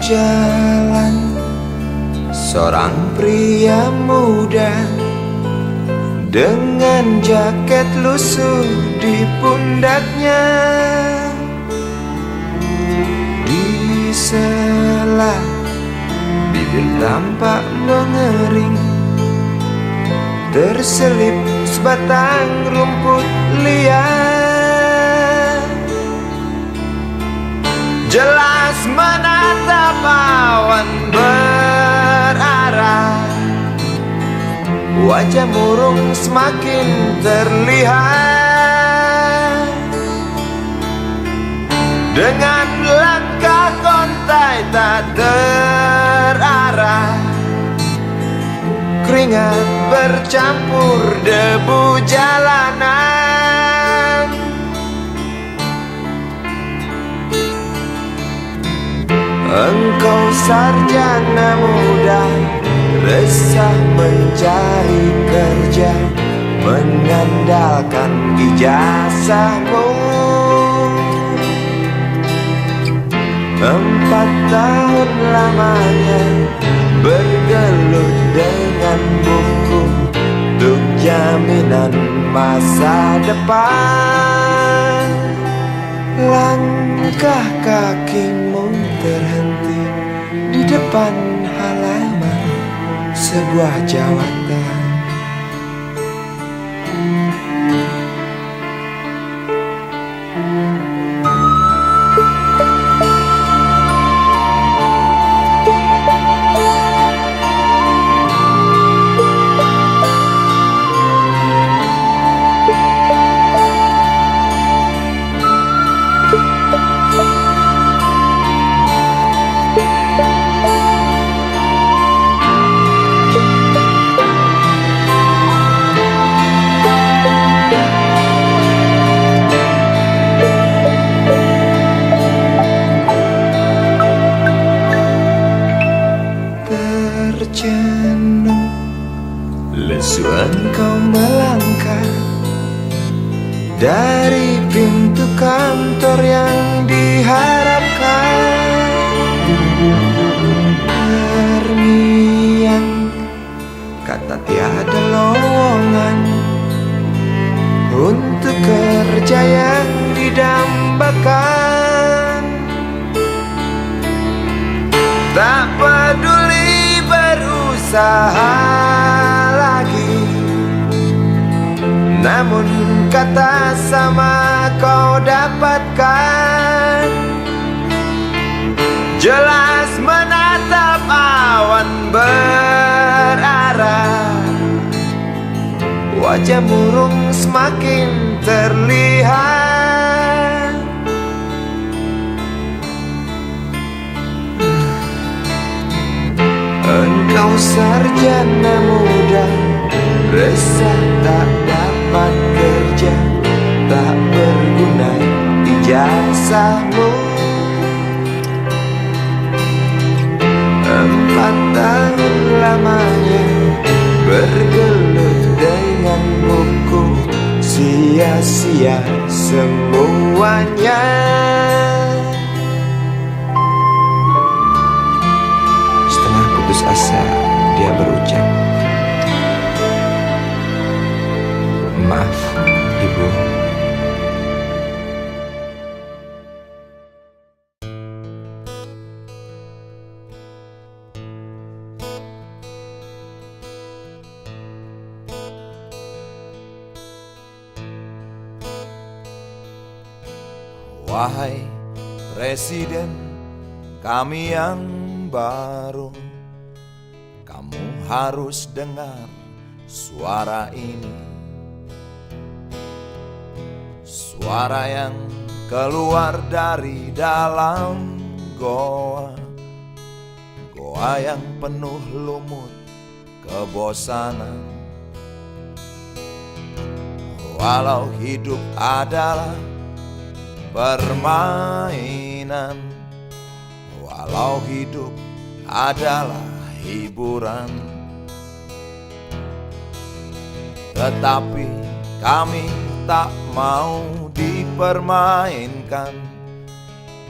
jalan, seorang pria muda dengan jaket lusuh di pundaknya. Di sela bibir tampak mengering, terselip sebatang rumput liar. Jelas menatap awan berarah, wajah murung semakin terlihat. Dengan langkah kontai tak terarah, keringat bercampur debu jalanan. Engkau sarjana muda, resah mencari kerja, mengandalkan ijazahmu. 4 tahun lamanya bergelut dengan buku untuk jaminan masa depan. Langkah kakimu terhenti di depan halaman sebuah jawatan. Terjenuh, lesu engkau melangkah dari pintu kantor yang diharapkan. Terngiang kata tiada lowongan untuk kerja yang didambakan. Tak peduli berusaha lagi, namun kata sama kau dapatkan. Jelas menatap awan berarah, wajah murung semakin terlihat. Engkau sarjana muda, resah tak dapat kerja, tak berguna ijazahmu. 4 tahun lamanya bergelut dengan buku, sia-sia semuanya. Setengah putus asa dia berucap, "Maaf, Ibu." Wahai Presiden kami yang baru, kamu harus dengar suara ini. Suara yang keluar dari dalam goa, goa yang penuh lumut kebosanan. Walau hidup adalah permainan, walau hidup adalah hiburan, tetapi kami tak mau dipermainkan,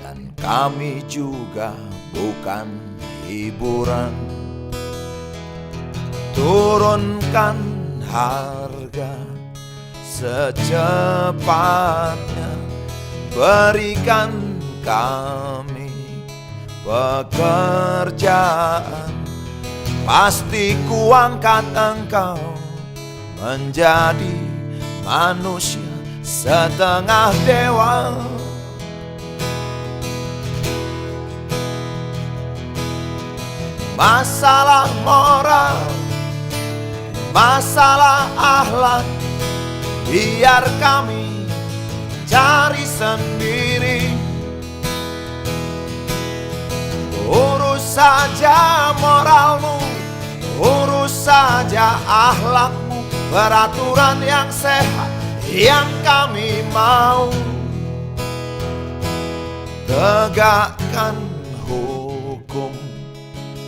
dan kami juga bukan hiburan. Turunkan harga secepatnya, berikan kami pekerjaan. Pasti kuangkat engkau menjadi manusia setengah dewa. Masalah moral, masalah akhlak, biar kami cari sendiri. Urus saja moralmu, urus saja akhlakmu, peraturan yang sehat yang kami mau. Tegakkan hukum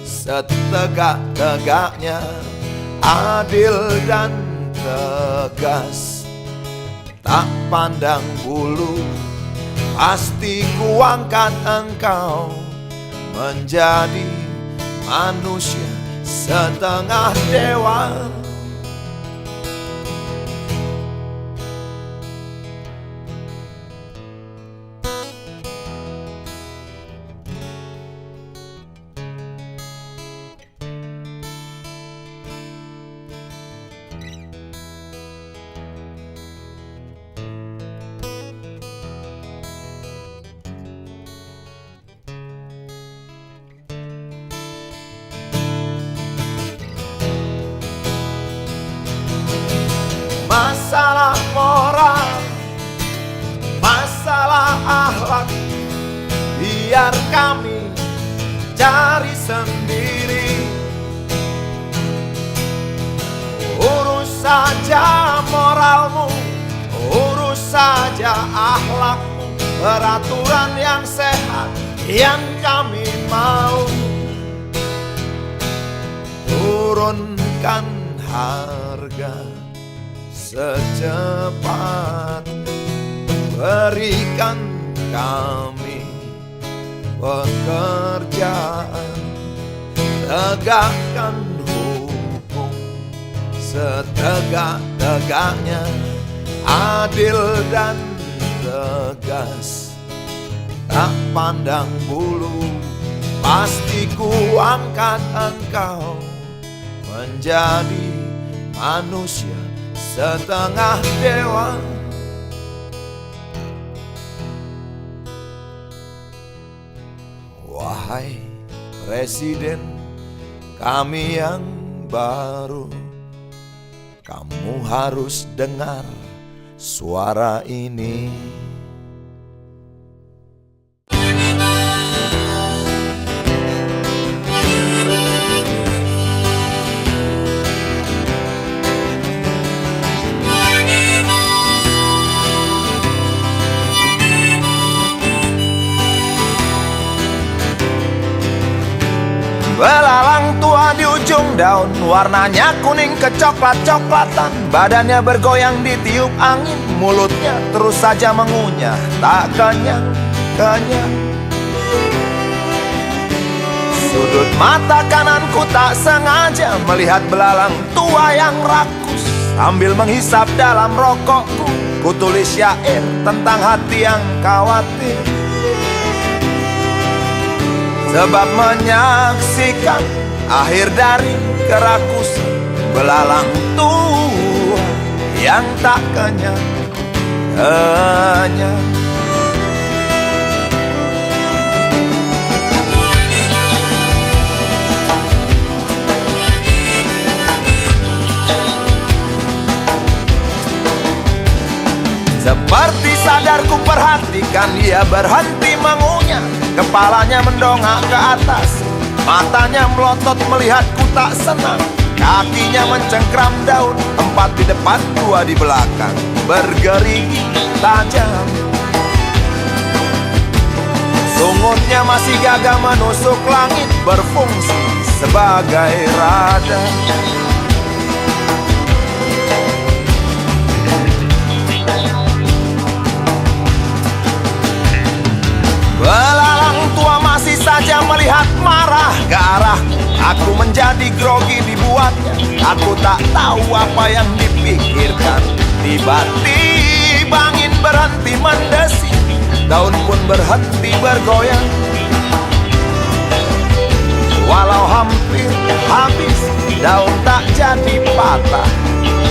setegak-tegaknya, adil dan tegas, tak pandang bulu. Pasti kuangkat engkau menjadi manusia setengah dewa. Masalah moral, masalah akhlak, biar kami cari sendiri. Urus saja moralmu, urus saja akhlakmu, peraturan yang sehat yang kami mau. Turunkan harga secepat, berikan kami pekerjaan. Tegakkan hukum setegak-tegaknya, adil dan tegas, tak pandang bulu. Pasti kuangkat engkau menjadi manusia setengah dewa. Wahai Presiden kami yang baru, kamu harus dengar suara ini. Belalang tua di ujung daun, warnanya kuning kecoklat-coklatan. Badannya bergoyang ditiup angin, mulutnya terus saja mengunyah, tak kenyang-kenyang. Sudut mata kananku tak sengaja melihat belalang tua yang rakus. Sambil menghisap dalam rokokku, ku tulis syair tentang hati yang khawatir. Sebab menyaksikan akhir dari kerakusan belalang tua yang tak kenyang-kenyang. Seperti sadar ku perhatikan dia berhenti mengunyah. Kepalanya mendongak ke atas, matanya melotot melihatku tak senang. Kakinya mencengkram daun, 4 di depan 2 di belakang, bergerigi tajam. Sungutnya masih gagah menusuk langit, berfungsi sebagai radar. Belalang tua masih saja melihat Aku menjadi grogi dibuatnya. Aku tak tahu apa yang dipikirkan. Tiba-tiba angin berhenti mendesi, daun pun berhenti bergoyang. Walau hampir habis, daun tak jadi patah.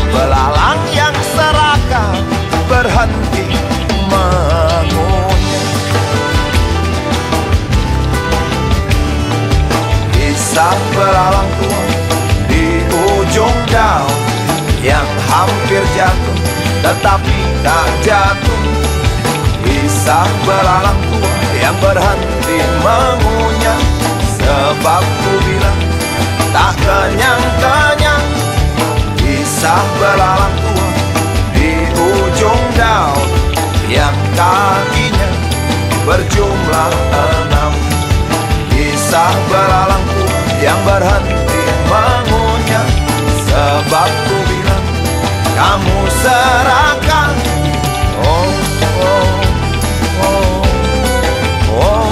Belalang yang serakah berhenti mengunyah. Kisah belalang tua di ujung daun yang hampir jatuh tetapi tak jatuh. Kisah belalang tua yang berhenti mengunyah, sebab ku bilang tak kenyang-kenyang. Kisah belalang tua di ujung daun yang kakinya berjumlah 6. Kisah belalang tua yang berhenti mengunyah, sebab ku bilang kamu serakah. Oh, oh, oh, oh,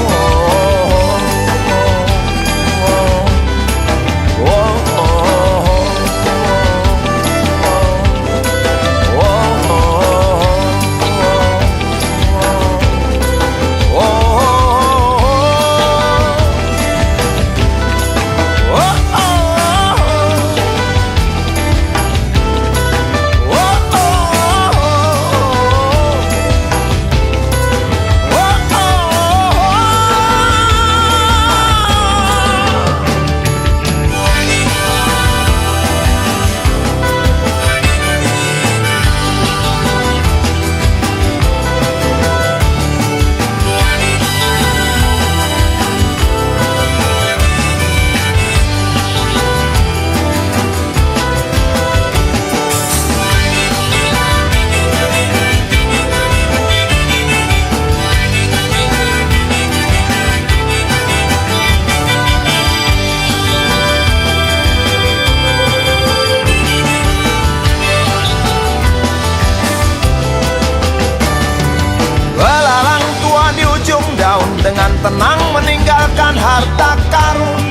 dengan tenang meninggalkan harta karun.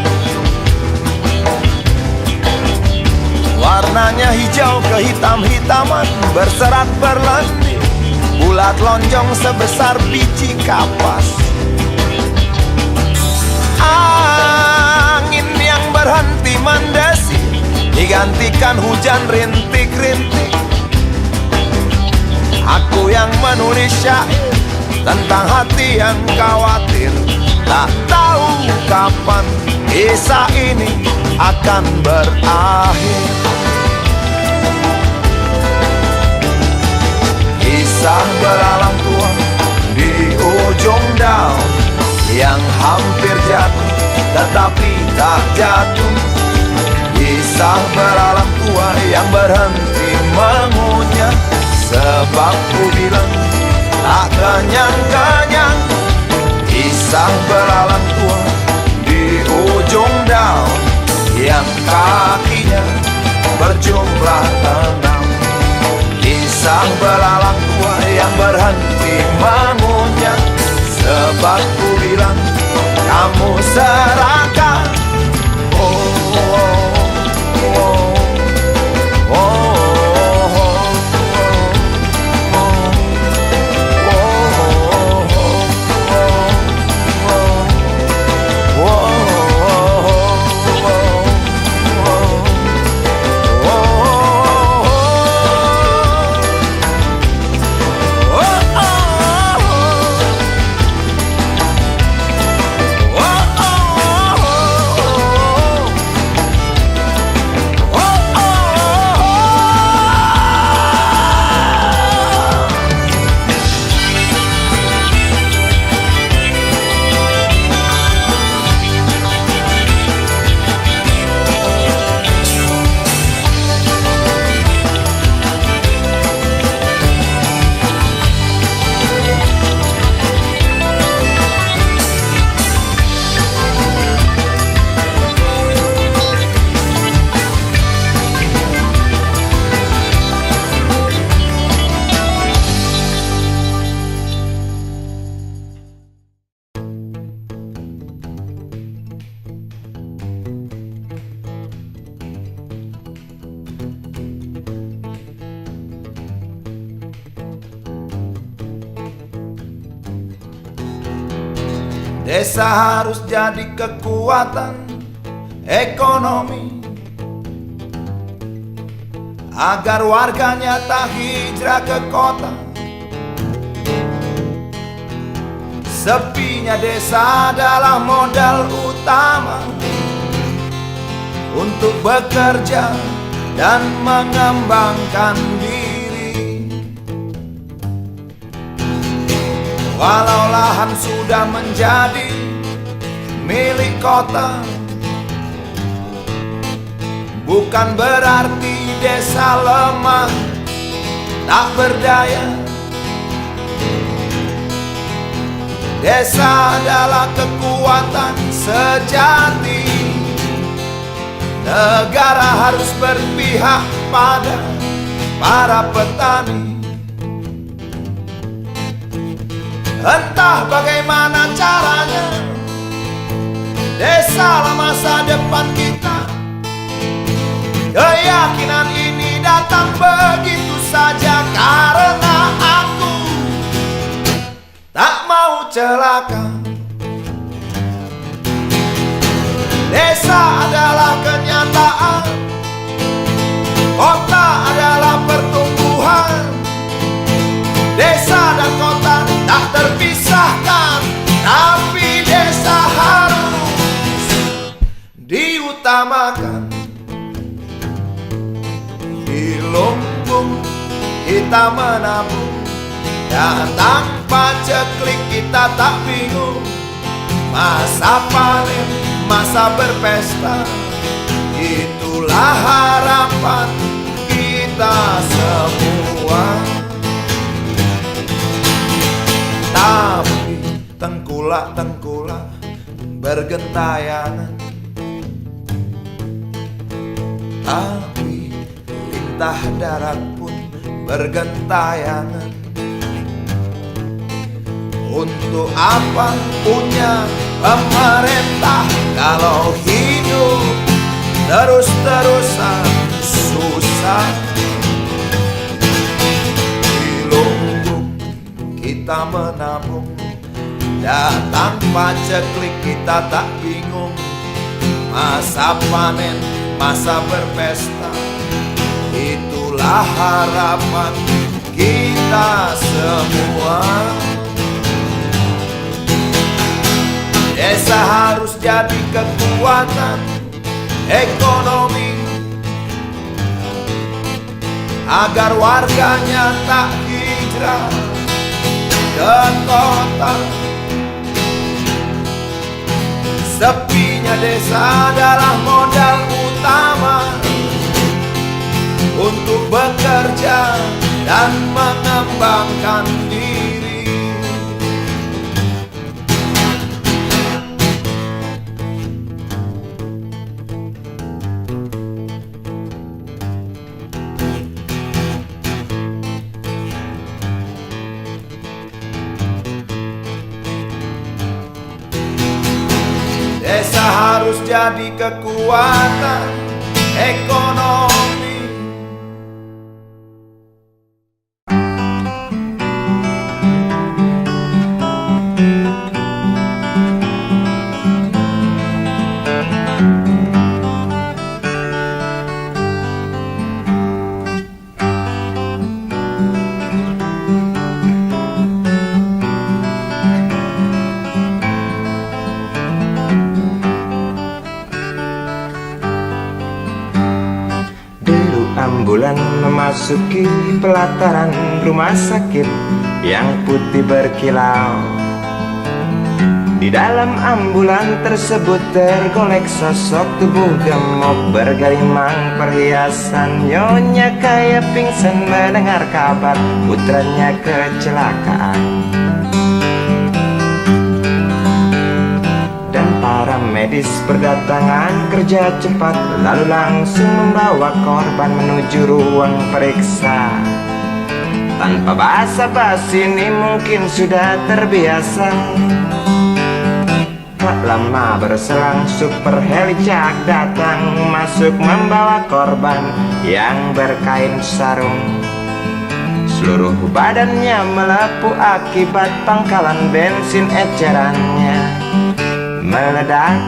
Warnanya hijau kehitam-hitaman, berserat berlendir, bulat lonjong sebesar biji kapas. Angin yang berhenti mendesi digantikan hujan rintik-rintik. Aku yang menulis syair tentang hati yang khawatir, tak tahu kapan kisah ini akan berakhir. Kisah belalang tua di ujung daun yang hampir jatuh tetapi tak jatuh. Kisah belalang tua yang berhenti mengunyah, sebab ku bilang tak kenyang-kenyang. Kisah belalang tua di ujung daun yang kakinya berjumlah 6. Kisah belalang tua yang berhenti mengunyah, sebab ku bilang kamu serakah. Oh, oh, oh, oh. Desa harus jadi kekuatan ekonomi agar warganya tak hijrah ke kota. Sepinya desa adalah modal utama untuk bekerja dan mengembangkan diri. Walau lahan sudah menjadi milik kota, bukan berarti desa lemah tak berdaya. Desa adalah kekuatan sejati. Negara harus berpihak pada para petani. Entah bagaimana caranya, desalah masa depan kita. Keyakinan ini datang begitu saja karena aku tak mau celaka. Desa adalah kenyataan, kota adalah pertumbuhan. Desa dan kota tak terpisahkan, tapi desa harus diutamakan. Di lumbung kita menabung, dan tanpa ceklik kita tak bingung. Masa panen, masa berpesta, itulah harapan kita semua. Tapi tengkulak-tengkulak bergentayangan, tapi lintah darat pun bergentayangan. Untuk apa punya pemerintah kalau hidup terus-terusan susah? Di lumbung kita menabung, dan tanpa ceklik kita tak bingung. Masa panen, masa berpesta, itulah harapan kita semua. Desa harus jadi kekuatan ekonomi agar warganya tak hijrah ke kota. Sepinya desa adalah modal utama untuk bekerja dan mengembangkan diri. Desa harus jadi kekuatan ekonomi. Ambulan memasuki pelataran rumah sakit yang putih berkilau. Di dalam ambulan tersebut tergolek sosok tubuh gemuk bergelimang perhiasan. Nyonya kaya pingsan mendengar kabar putranya kecelakaan. Para medis berdatangan kerja cepat, lalu langsung membawa korban menuju ruang periksa. Tanpa basa-basi ini mungkin sudah terbiasa. Tak lama berselang super helicak datang, masuk membawa korban yang berkain sarung. Seluruh badannya melepuh akibat pangkalan bensin ecerannya. meledak.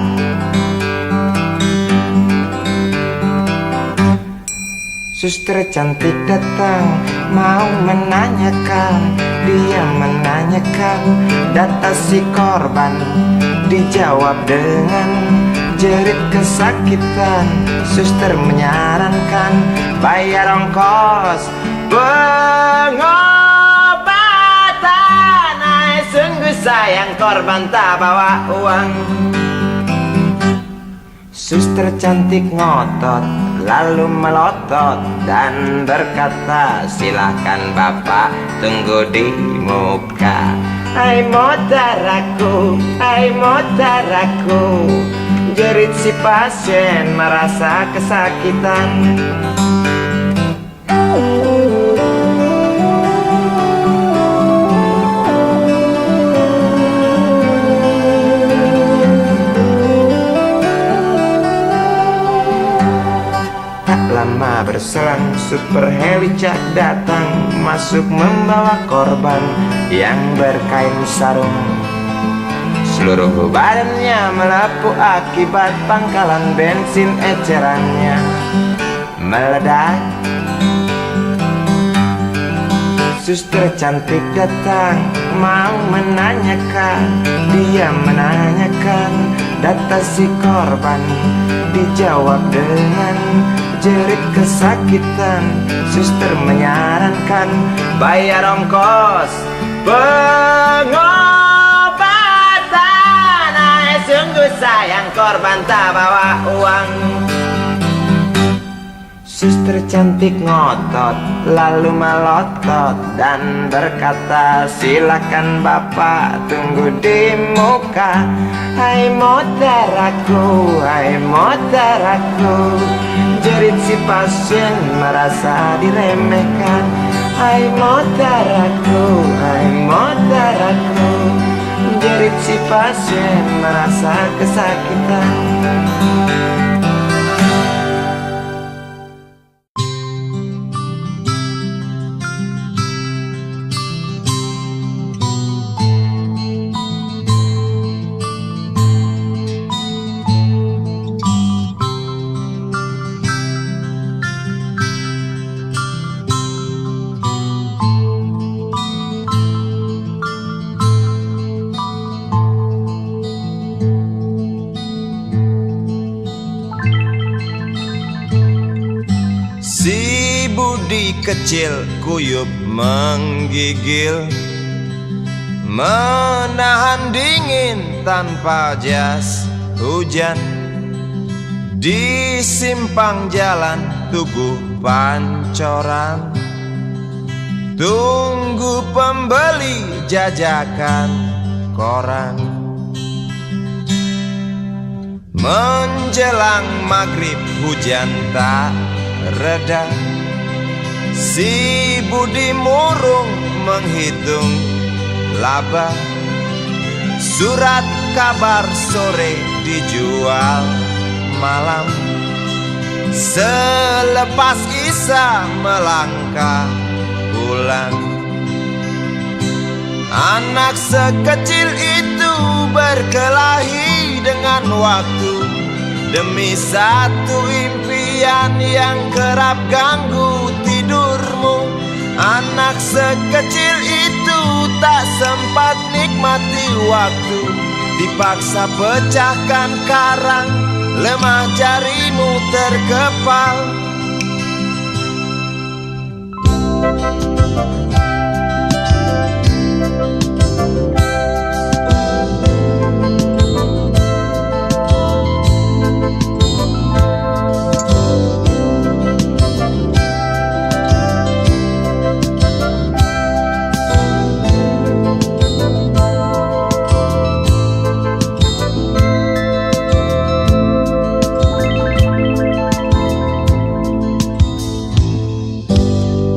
Suster cantik datang mau menanyakan, dia menanyakan data si korban. Dijawab dengan jerit kesakitan. Suster menyarankan bayar ongkos pengobatan. Ay, sungguh sayang korban tak bawa uang. Suster cantik ngotot lalu melotot dan berkata, silahkan bapak tunggu di muka. Hai motaraku, hai motaraku, jerit si pasien merasa kesakitan. Lama berselang super helicak datang, masuk membawa korban yang berkain sarung. Seluruh badannya melepuh akibat pangkalan bensin ecerannya meledak. Suster cantik datang mau menanyakan, dia menanyakan data si korban. Dijawab dengan jerit kesakitan. Suster menyarankan bayar ongkos pengobatan. Ay, sungguh sayang korban tak bawa uang. Suster cantik ngotot lalu melotot dan berkata, silakan bapak tunggu di muka. Hai motaraku, hai motaraku, jerit si pasien merasa diremehkan. Hai motaraku, hai motaraku, jerit si pasien merasa kesakitan. Si Budi kecil kuyup menggigil, menahan dingin tanpa jas hujan. Di simpang jalan Tugu Pancoran, tunggu pembeli jajakan koran. Menjelang maghrib hujan tak reda, si Budi murung menghitung laba. Surat kabar sore dijual malam. Selepas Isya melangkah pulang. Anak sekecil itu berkelahi dengan waktu demi satu impian yang kerap ganggu tidurmu. Anak sekecil itu tak sempat nikmati waktu, dipaksa pecahkan karang, lemah jarimu terkepal.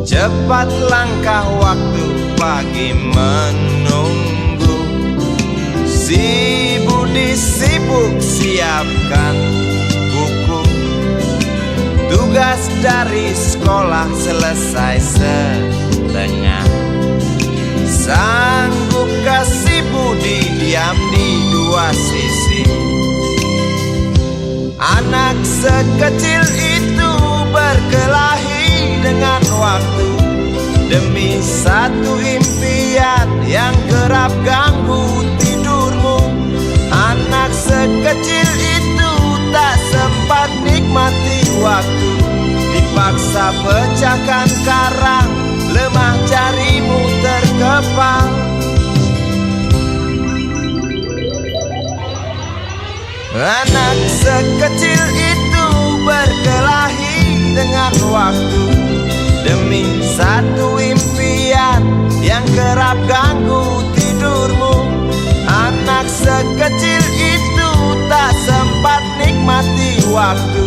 Cepat langkah waktu, pagi menunggu. Si Budi sibuk siapkan buku. Tugas dari sekolah selesai setengah. Sanggupkah si Budi diam di dua sisi sekecil itu berkelahi dengan waktu demi satu impian yang kerap ganggu tidurmu. Anak sekecil itu tak sempat nikmati waktu, dipaksa pecahkan karang, lemah jarimu terkepal. Anak sekecil itu berkelahi dengan waktu demi satu impian yang kerap ganggu tidurmu. Anak sekecil itu tak sempat nikmati waktu,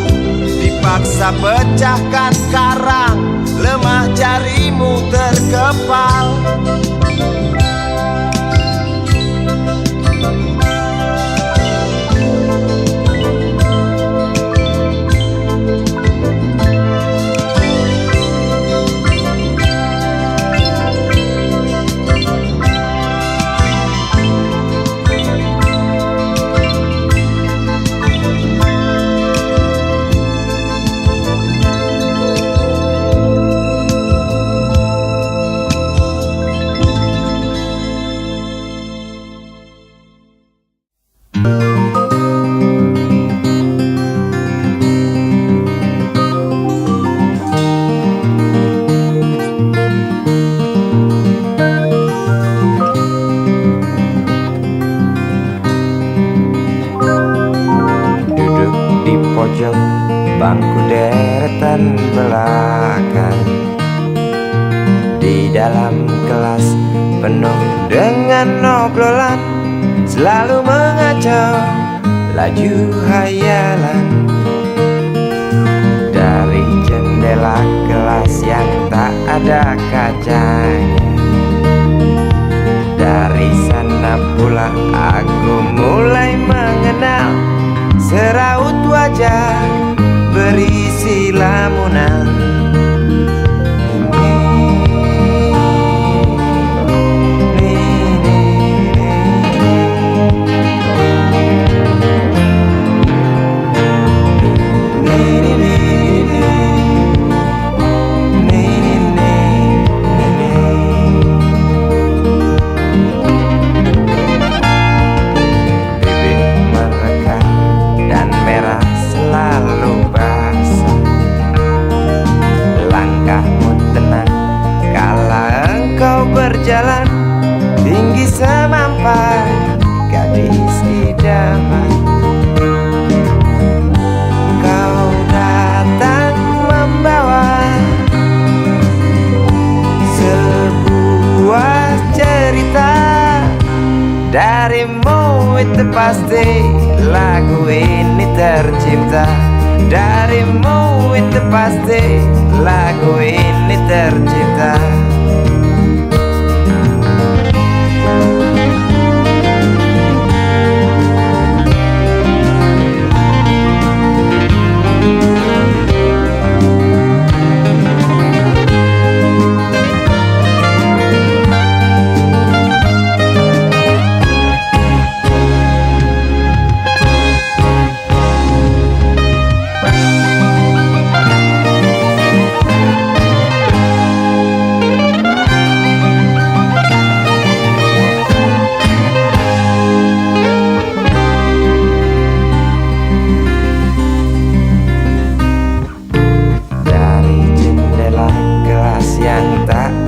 dipaksa pecahkan karang, lemah jarimu terkepal. Bangku deretan belakang di dalam kelas penuh dengan obrolan, selalu mengacau laju hayalan. Dari jendela kelas yang tak ada kacanya, dari sana pula aku mulai mengenal seraut wajah berisi lamunan. Berjalan tinggi semampai gadis idaman, kau datang membawa sebuah cerita. Darimu itu pasti lagu ini tercipta. Darimu itu pasti lagu ini tercipta.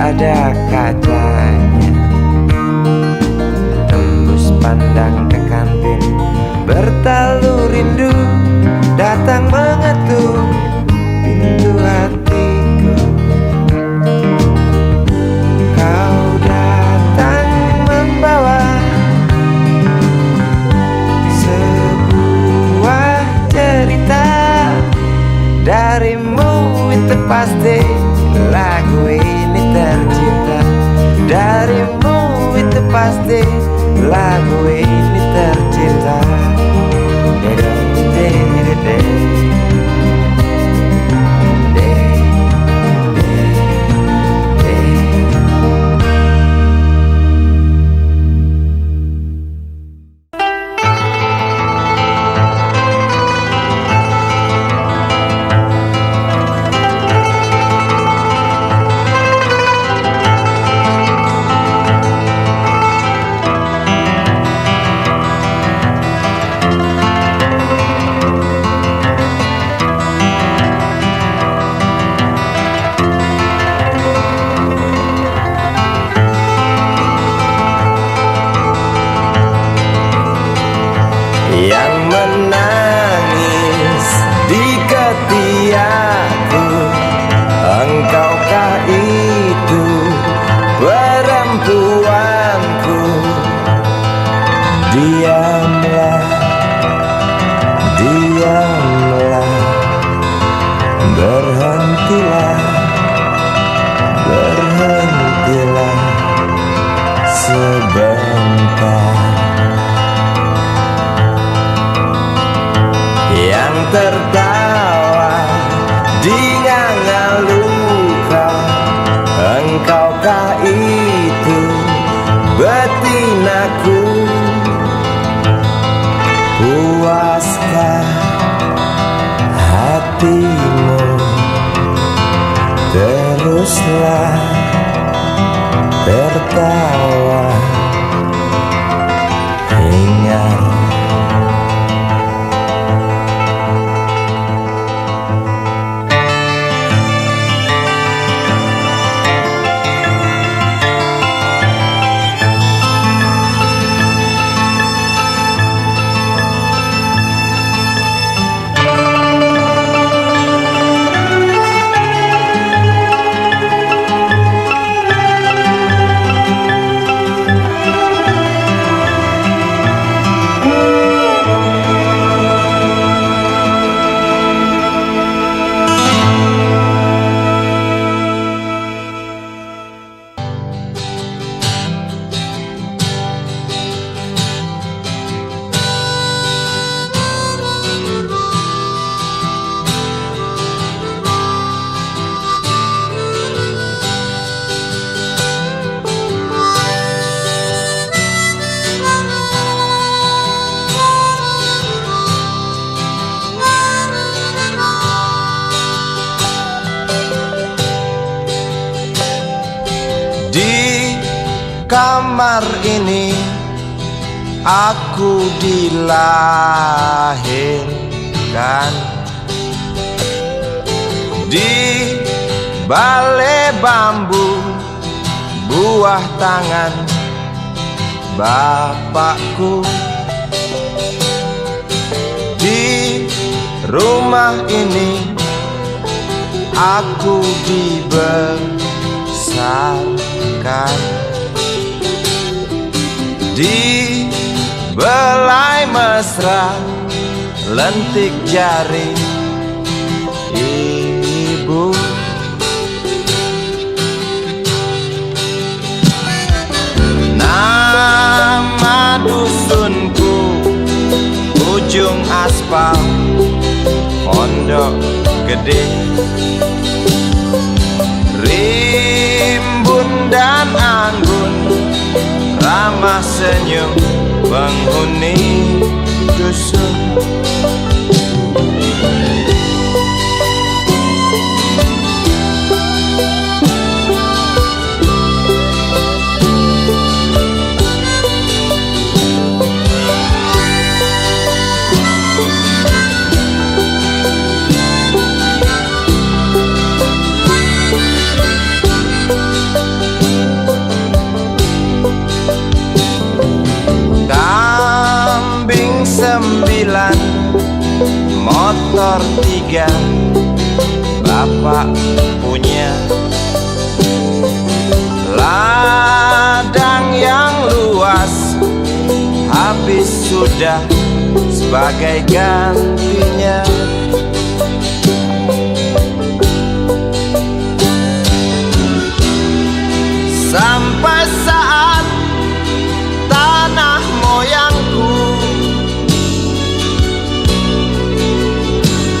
Ada kacanya, tembus pandang ke kantin, bertalu rindu datang mengetuk pintu hatiku. Kau datang membawa sebuah cerita. Darimu itu pasti lagu ini tercipta. Darimu itu pasti lagu ini tercipta. menangis di ketiakku. Engkaukah itu perempuanku? Diamlah, diamlah, berhentilah, berhentilah sebentar. Yang tertawa di nganga luka, engkaukah itu betinaku? Puaskah hatimu? Teruslah tertawa. Ingat, di kamar ini aku dilahirkan, di balai bambu buah tangan bapakku. Di rumah ini aku dibesarkan, di belai mesra lentik jari ibu. Nama dusunku ujung aspal Pondok Gede. Rimbun dan anggun ramah senyum penghuni dusun. Sembilan, motor 3 bapak punya, ladang yang luas habis sudah sebagai gantinya. Sampai saat tanah moyangku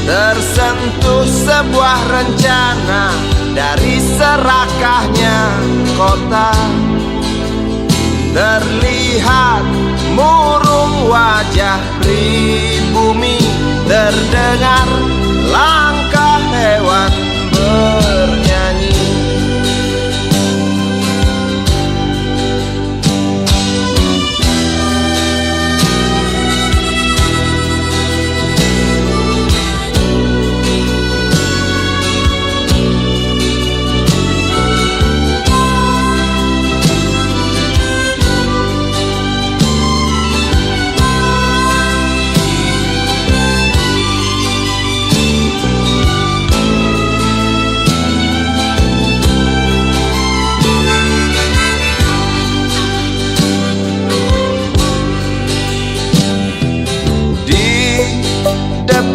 tersentuh sebuah rencana dari serakahnya kota. Terlihat murung wajah pribumi, terdengar langkah hewan bernyanyi.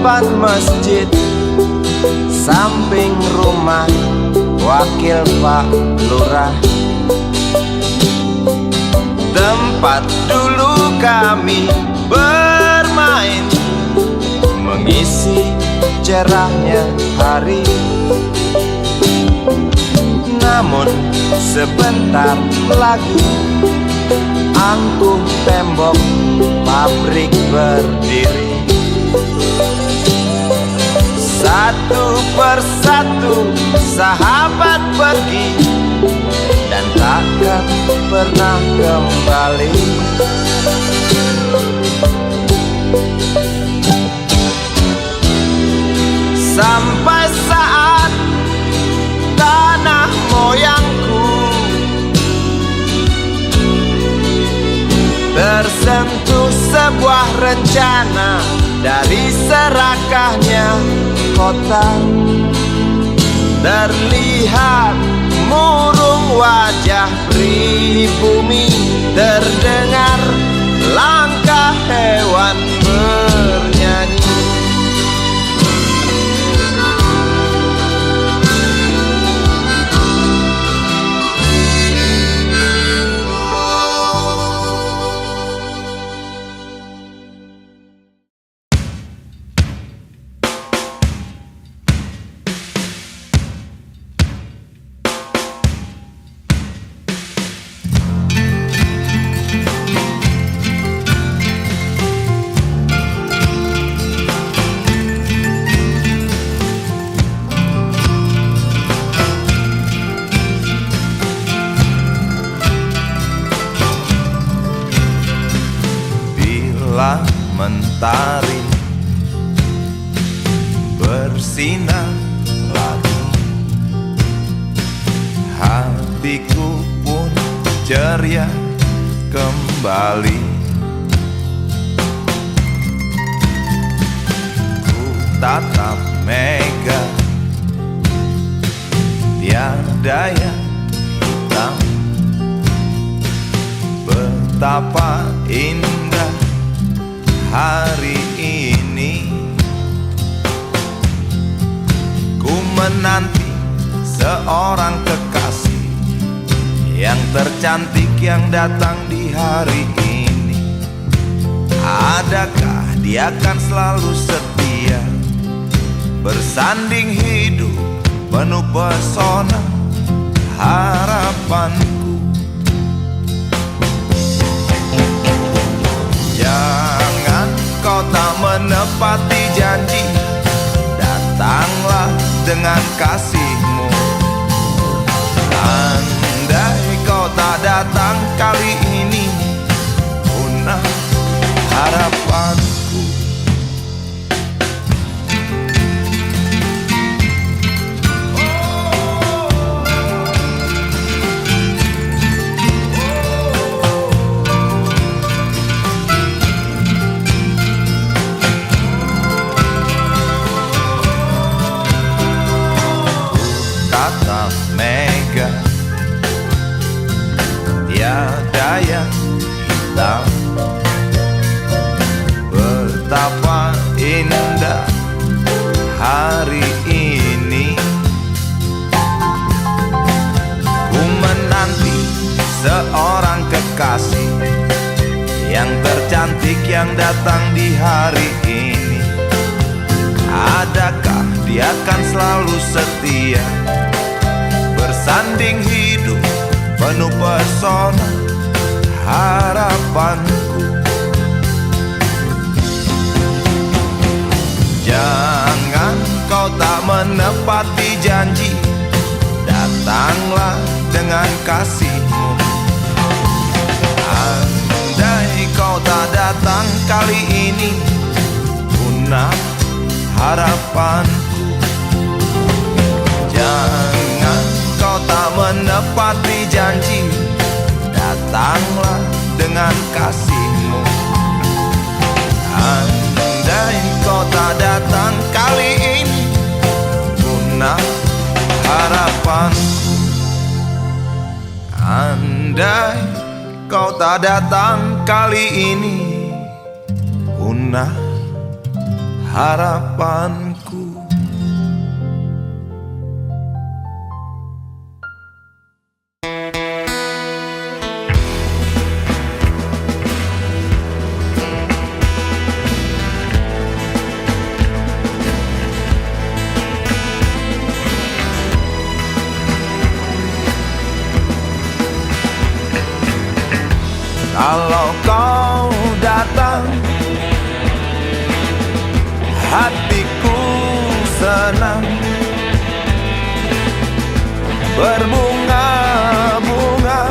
depan masjid, samping rumah wakil Pak Lurah. Tempat dulu kami bermain, mengisi cerahnya hari. Namun sebentar lagi angkuh tembok pabrik berdiri. Satu persatu sahabat pergi dan takkan pernah kembali. Sampai saat tanah moyangku tersentuh sebuah rencana dari serakahnya kota. Terlihat murung wajah pribumi, terdengar langkah hewan bernyanyi. Mentari bersinar lagi, hatiku pun ceria kembali. Ku tatap mega, tiada yang hitam. Betapa indah hari ini, ku menanti seorang kekasih yang tercantik yang datang di hari ini. Adakah dia akan selalu setia, bersanding hidup penuh pesona harapanku. Jangan kau tak menepati janji, datanglah dengan kasihmu. Andai kau tak datang kali ini, punah harapanku. Tatap mega, tiada yang hitam. Betapa indah hari ini, ku menanti seorang kekasih yang tercantik yang datang di hari ini. Adakah dia akan selalu setia, bersanding hidup penuh pesona harapanku. Jangan kau tak menepati janji, datanglah dengan kasihmu. Andai kau tak datang kali ini, punah harapanku. Jangan kau tak menepati janji, datanglah dengan kasihmu. Andai kau tak datang kali ini, punah harapanku. Andai kau tak datang kali ini, punah harapanku. Kalau kau datang, hatiku senang, berbunga-bunga.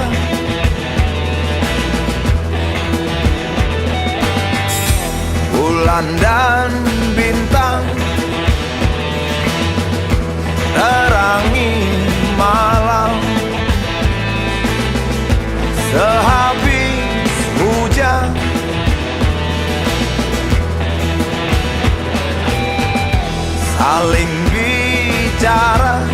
Bulan dan bintang terangi malam. Sehabis hujan, saling bicara,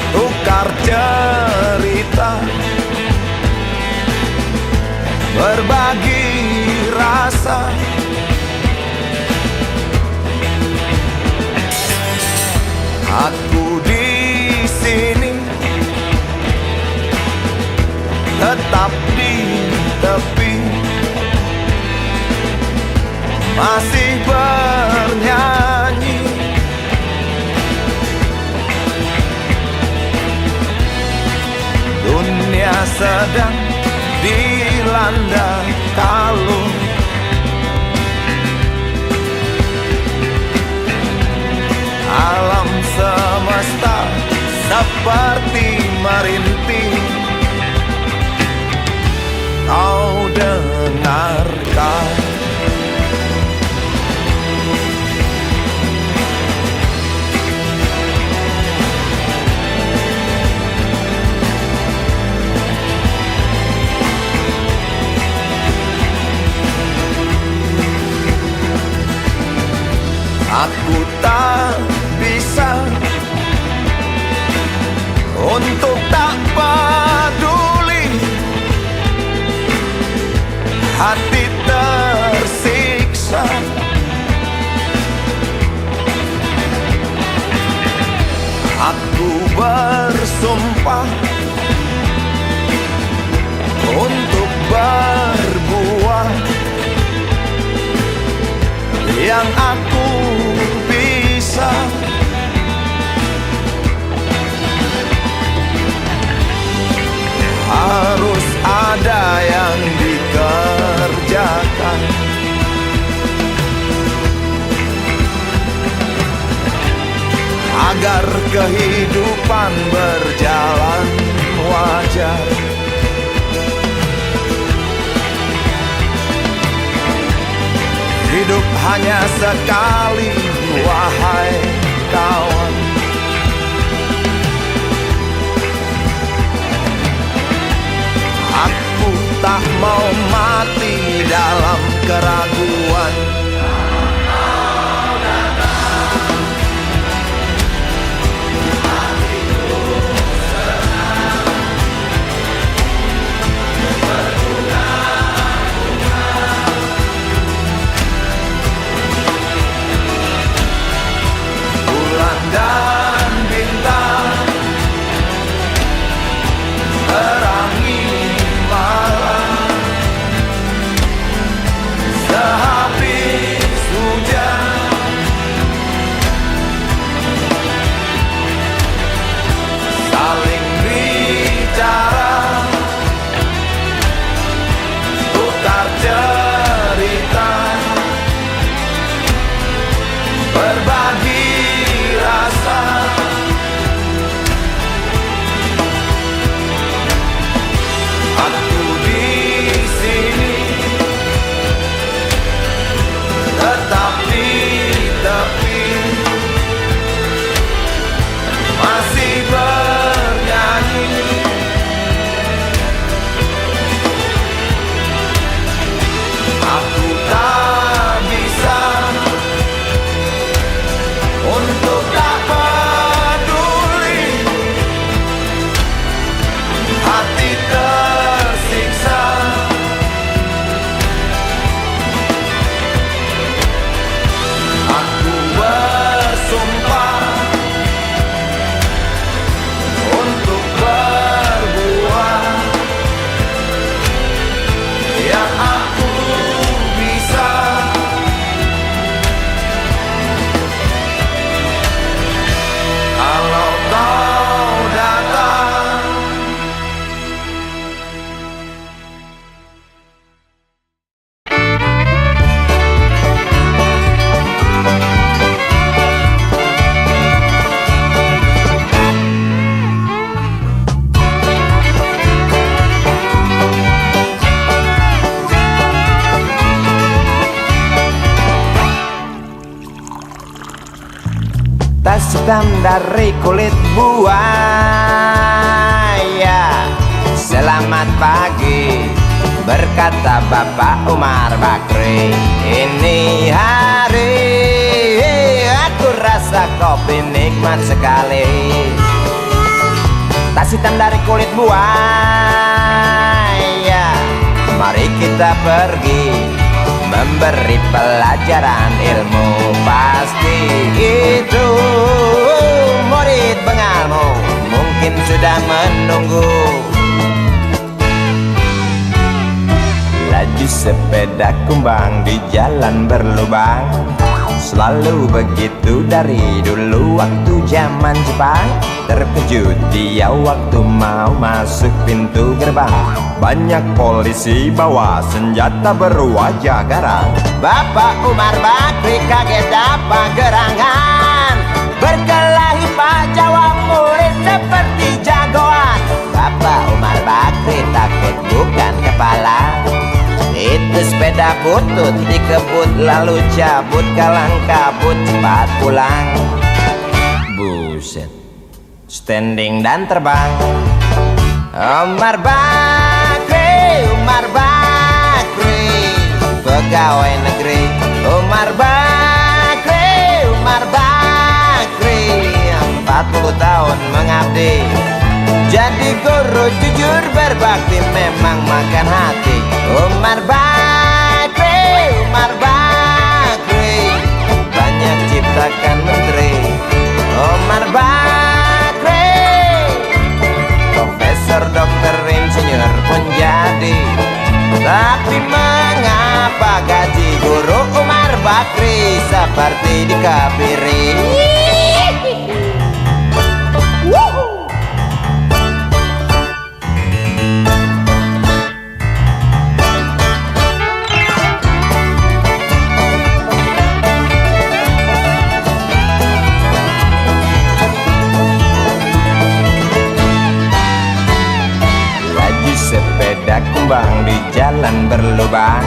tukar cerita, berbagi rasa. Aku di sini, tetap di tepi, masih bernyanyi. Dunia sedang dilanda kalung, alam semesta seperti merintih. Kau dengarkan? Aku tak bisa untuk tak peduli, hati tersiksa. Aku bersumpah untuk berbuat yang aku bisa. Harus ada yang dikerjakan agar kehidupan berjalan wajar. Hidup hanya sekali, wahai kawan. Aku tak mau mati dalam keraguan. Bulan dan bintang terangi malam. hitam dari kulit buaya. Selamat pagi, berkata Bapak Umar Bakri. Ini hari aku rasa kopi nikmat sekali. Tas hitam dari kulit buaya, mari kita pergi memberi pelajaran ilmu. Pasti itu murid bengalmu mungkin sudah menunggu. Laju sepeda kumbang di jalan berlubang, selalu begitu dari dulu waktu zaman Jepang. Terkejut dia waktu mau masuk pintu gerbang, banyak polisi bawa senjata berwajah garang. Bapak Umar Bakri kaget dapat gerangan, berkelahi Pak Jawa murid seperti jagoan. Bapak Umar Bakri takut bukan kepala, itu sepeda butut dikebut lalu cabut kalang kabut cepat pulang. Buset, standing dan terbang. Umar Bakri, Umar Bakri, pegawai negeri. Umar Bakri, Umar Bakri, 40 tahun mengabdi jadi guru jujur berbakti, memang makan hati. Umar Bakri, Umar Bakri, banyak ciptakan menteri. Umar Bakri, profesor, dokter, insinyur pun jadi. Tapi mengapa gaji guru Umar Bakri seperti dikebiri? Sepeda kumbang di jalan berlubang,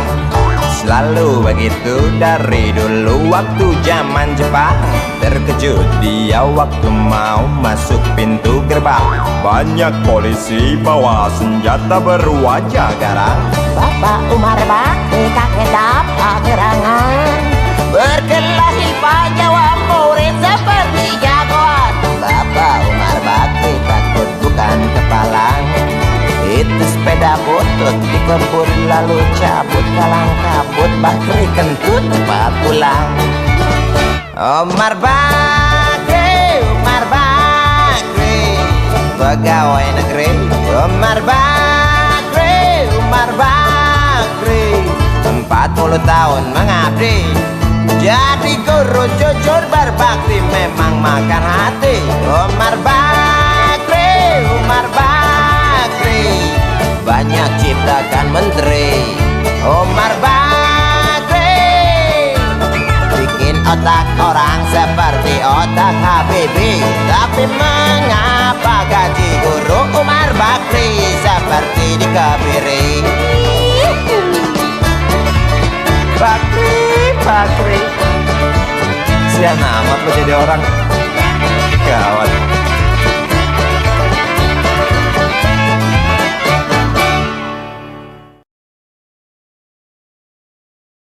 selalu begitu dari dulu waktu zaman Jepang. Terkejut dia waktu mau masuk pintu gerbang, banyak polisi bawa senjata berwajah garang. Bapak Umar Bakri kaget dapat gerangan, berkelahi Pak Jawa murid seperti jagoan. Bapak Umar Bakri takut bukan kepala, itu sepeda butut dikebut lalu cabut kalang kabut. Bakri kentut cepat pulang. Umar Bakri, Umar Bakri, pegawai negeri. Umar Bakri, Umar Bakri, 40 tahun mengabdi jadi guru jujur berbakti, memang makan hati. Umar Bakri, Umar Bakri, banyak ciptakan menteri. Umar Bakri bikin otak orang seperti otak Habibie. Tapi mengapa gaji guru Umar Bakri seperti dikebiri? Bakri, Bakri, sian amat lo jadi orang. Gawat.